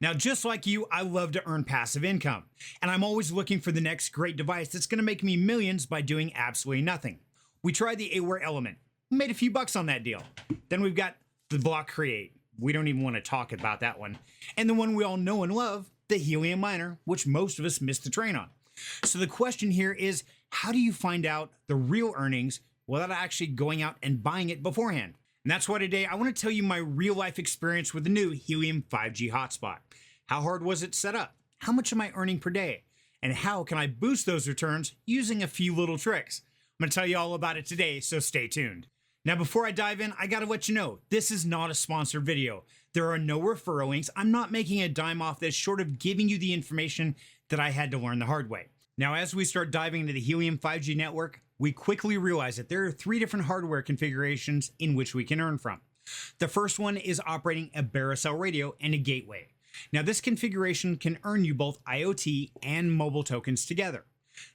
Now, just like you, I love to earn passive income, and I'm always looking for the next great device that's going to make me millions by doing absolutely nothing. We tried the Aware Element, made a few bucks on that deal. Then we've got the Block Create. We don't even want to talk about that one. And the one we all know and love, the Helium miner, which most of us missed the train on. So the question here is, how do you find out the real earnings without actually going out and buying it beforehand? And that's why today I want to tell you my real life experience with the new Helium 5G hotspot. How hard was it set up? How much am I earning per day? And how can I boost those returns using a few little tricks? I'm going to tell you all about it today, so stay tuned. Now, before I dive in, I got to let you know, this is not a sponsored video. There are no referral links. I'm not making a dime off this, short of giving you the information that I had to learn the hard way. Now, as we start diving into the Helium 5G network, we quickly realize that there are 3 different hardware configurations in which we can earn from. The first one is operating a Barocell radio and a gateway. Now, this configuration can earn you both IoT and mobile tokens together.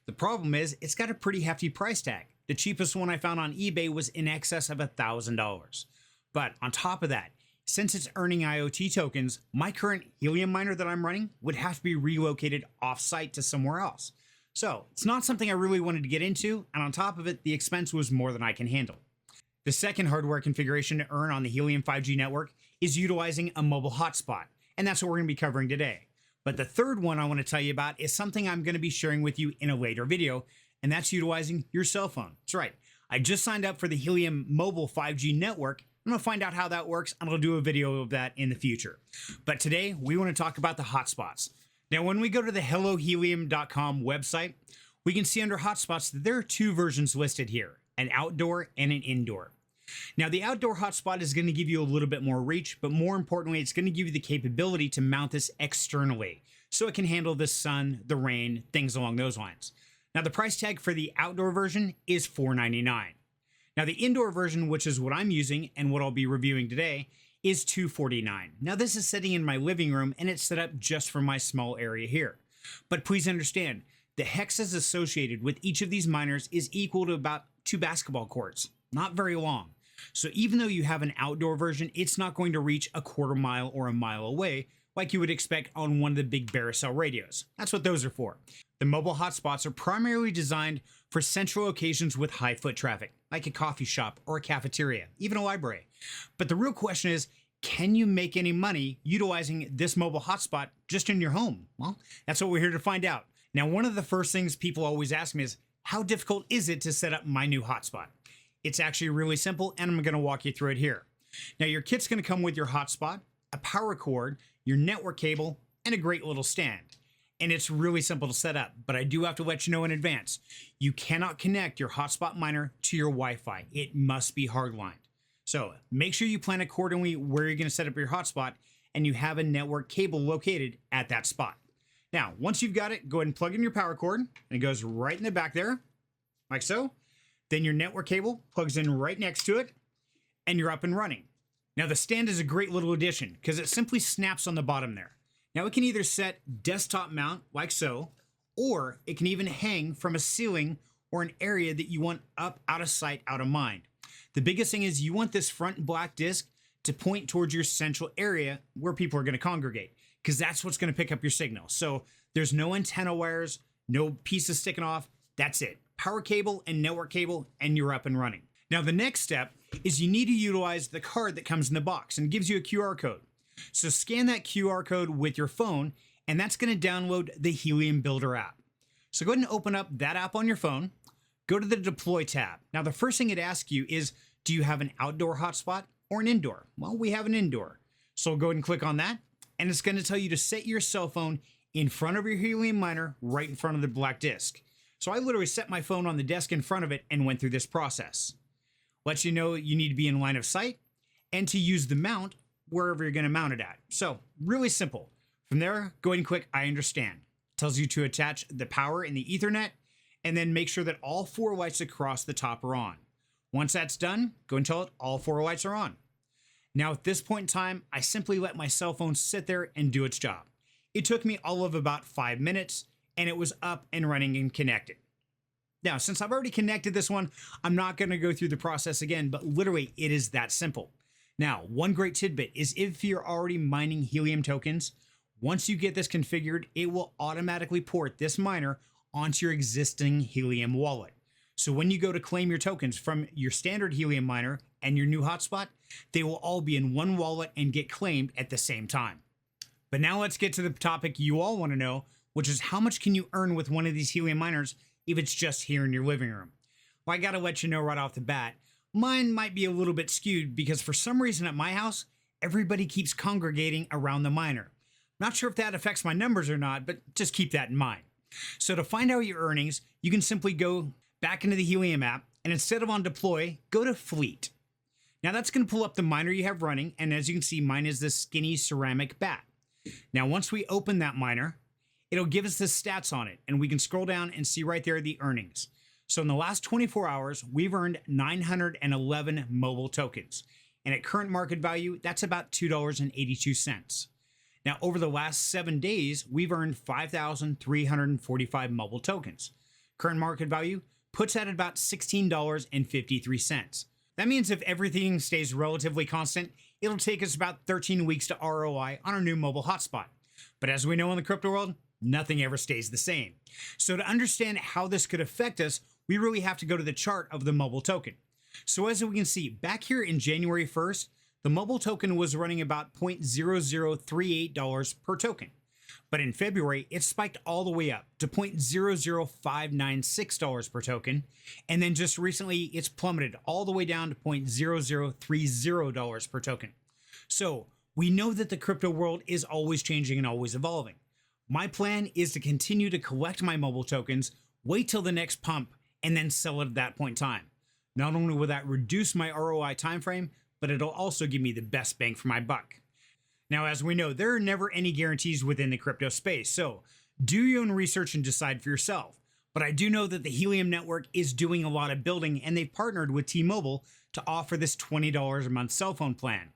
The problem is it's got a pretty hefty price tag. The cheapest one I found on eBay was in excess of $1,000. But on top of that, since it's earning IoT tokens, my current Helium miner that I'm running would have to be relocated off-site to somewhere else. So it's not something I really wanted to get into, and on top of it, the expense was more than I can handle. The second hardware configuration to earn on the Helium 5G network is utilizing a mobile hotspot, and that's what we're going to be covering today. But the third one I want to tell you about is something I'm going to be sharing with you in a later video, and that's utilizing your cell phone. That's right. I just signed up for the Helium mobile 5G network. I'm going to find out how that works, and I'll do a video of that in the future. But today, we want to talk about the hotspots. Now, when we go to the hellohelium.com website, we can see under hotspots that there are 2 versions listed here, an outdoor and an indoor. Now, the outdoor hotspot is going to give you a little bit more reach, but more importantly, it's going to give you the capability to mount this externally, so it can handle the sun, the rain, things along those lines. Now, the price tag for the outdoor version is $4.99. Now, the indoor version, which is what I'm using and what I'll be reviewing today, is $2.49. Now, this is sitting in my living room, and it's set up just for my small area here. But please understand, the hexes associated with each of these miners is equal to about 2 basketball courts, not very long. So even though you have an outdoor version, it's not going to reach a quarter mile or a mile away like you would expect on one of the big Barocell radios. That's what those are for. The mobile hotspots are primarily designed for central locations with high foot traffic, like a coffee shop or a cafeteria, even a library. But the real question is, can you make any money utilizing this mobile hotspot just in your home? Well, that's what we're here to find out. Now, one of the first things people always ask me is, how difficult is it to set up my new hotspot? It's actually really simple, and I'm going to walk you through it here. Now, your kit's going to come with your hotspot, a power cord, your network cable, and a great little stand. And it's really simple to set up, but I do have to let you know in advance, you cannot connect your hotspot miner to your Wi-Fi. It must be hardlined. So make sure you plan accordingly where you're going to set up your hotspot, and you have a network cable located at that spot. Now, once you've got it, go ahead and plug in your power cord, and it goes right in the back there, like so. Then your network cable plugs in right next to it, and you're up and running. Now, the stand is a great little addition because it simply snaps on the bottom there. Now, it can either set desktop mount like so, or it can even hang from a ceiling or an area that you want up, out of sight, out of mind. The biggest thing is you want this front black disc to point towards your central area where people are going to congregate, because that's what's going to pick up your signal. So there's no antenna wires, no pieces sticking off. That's it. Power cable and network cable, and you're up and running. Now, the next step is you need to utilize the card that comes in the box and gives you a QR code. So scan that QR code with your phone, and that's going to download the Helium Builder app. So go ahead and open up that app on your phone. Go to the Deploy tab. Now, the first thing it asks you is, do you have an outdoor hotspot or an indoor? Well, we have an indoor. So go ahead and click on that, and it's going to tell you to set your cell phone in front of your Helium miner, right in front of the black disk. So I literally set my phone on the desk in front of it and went through this process. Lets you know you need to be in line of sight and to use the mount wherever you're going to mount it at. So really simple. From there, go ahead and click I understand. Tells you to attach the power and the Ethernet, and then make sure that all 4 lights across the top are on. Once that's done, go and tell it all 4 lights are on. Now at this point in time, I simply let my cell phone sit there and do its job. It took me all of about 5 minutes, and it was up and running and connected. Now, since I've already connected this one, I'm not going to go through the process again, but literally it is that simple. Now, one great tidbit is if you're already mining Helium tokens, Once you get this configured, it will automatically port this miner onto your existing Helium wallet. So when you go to claim your tokens from your standard Helium miner and your new hotspot, they will all be in one wallet and get claimed at the same time. But now let's get to the topic you all want to know, which is how much can you earn with one of these Helium miners if it's just here in your living room? Well, I gotta let you know right off the bat, mine might be a little bit skewed because for some reason at my house, everybody keeps congregating around the miner. Not sure if that affects my numbers or not, but just keep that in mind. So to find out your earnings, you can simply go back into the Helium app, and instead of on deploy, go to fleet. Now that's going to pull up the miner you have running, and as you can see, mine is this skinny ceramic bat. Now once we open that miner, it'll give us the stats on it, and we can scroll down and see right there the earnings. So in the last 24 hours, we've earned 911 mobile tokens, and at current market value, that's about $2.82. Now, over the last 7 days, we've earned 5,345 mobile tokens. Current market value puts that at about $16.53. That means if everything stays relatively constant, it'll take us about 13 weeks to ROI on our new mobile hotspot. But as we know in the crypto world, nothing ever stays the same. So to understand how this could affect us, we really have to go to the chart of the mobile token. So as we can see, back here in January 1st, the mobile token was running about $0.0038 per token. But in February, it spiked all the way up to $0.00596 per token. And then just recently, it's plummeted all the way down to $0.0030 per token. So we know that the crypto world is always changing and always evolving. My plan is to continue to collect my mobile tokens, wait till the next pump, and then sell it at that point in time. Not only will that reduce my ROI timeframe, but it'll also give me the best bang for my buck. Now, as we know, there are never any guarantees within the crypto space, so do your own research and decide for yourself. But I do know that the Helium network is doing a lot of building, and they've partnered with T-Mobile to offer this $20 a month cell phone plan.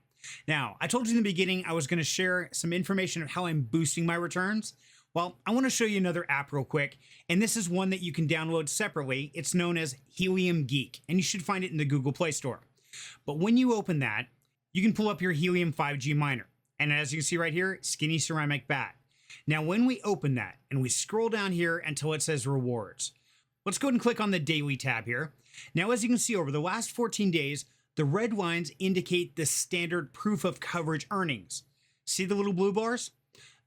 Now, I told you in the beginning I was going to share some information of how I'm boosting my returns. Well, I want to show you another app real quick, and this is one that you can download separately. It's known as Helium Geek, and you should find it in the Google Play Store. But when you open that, you can pull up your Helium 5G miner. And as you can see right here, skinny ceramic bat. Now, when we open that and we scroll down here until it says rewards, let's go ahead and click on the daily tab here. Now, as you can see over the last 14 days, the red lines indicate the standard proof of coverage earnings. See the little blue bars?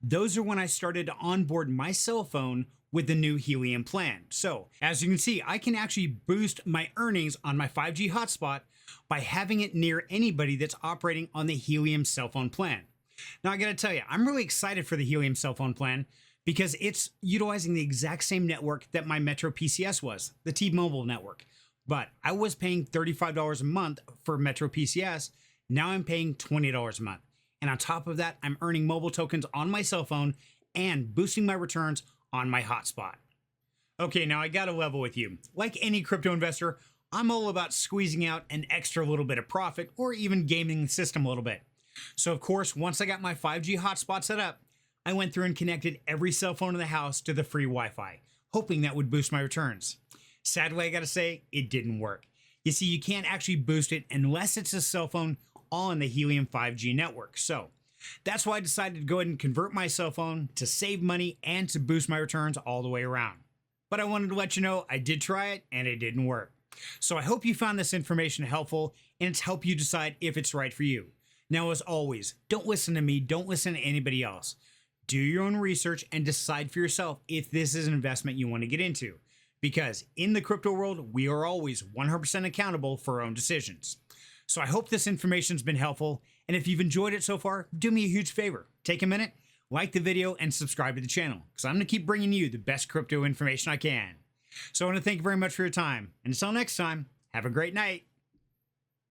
Those are when I started to onboard my cell phone with the new Helium plan. So as you can see, I can actually boost my earnings on my 5G hotspot by having it near anybody that's operating on the Helium cell phone plan. Now, I gotta tell you, I'm really excited for the Helium cell phone plan because it's utilizing the exact same network that my Metro PCS was, the T-Mobile network. But I was paying $35 a month for Metro PCS. Now I'm paying $20 a month. And on top of that, I'm earning mobile tokens on my cell phone and boosting my returns on my hotspot. Okay, now I gotta level with you. Like any crypto investor, I'm all about squeezing out an extra little bit of profit or even gaming the system a little bit. So of course, once I got my 5G hotspot set up, I went through and connected every cell phone in the house to the free Wi-Fi, hoping that would boost my returns. Sadly, I gotta say, it didn't work. You see, you can't actually boost it unless it's a cell phone on the Helium 5G network. So that's why I decided to go ahead and convert my cell phone to save money and to boost my returns all the way around. But I wanted to let you know I did try it and it didn't work. So I hope you found this information helpful and it's helped you decide if it's right for you. Now, as always, don't listen to me, don't listen to anybody else. Do your own research and decide for yourself if this is an investment you want to get into. Because in the crypto world, we are always 100% accountable for our own decisions. So I hope this information's been helpful, and if you've enjoyed it so far, do me a huge favor. Take a minute, like the video, and subscribe to the channel, because I'm going to keep bringing you the best crypto information I can. So I want to thank you very much for your time, and until next time, have a great night.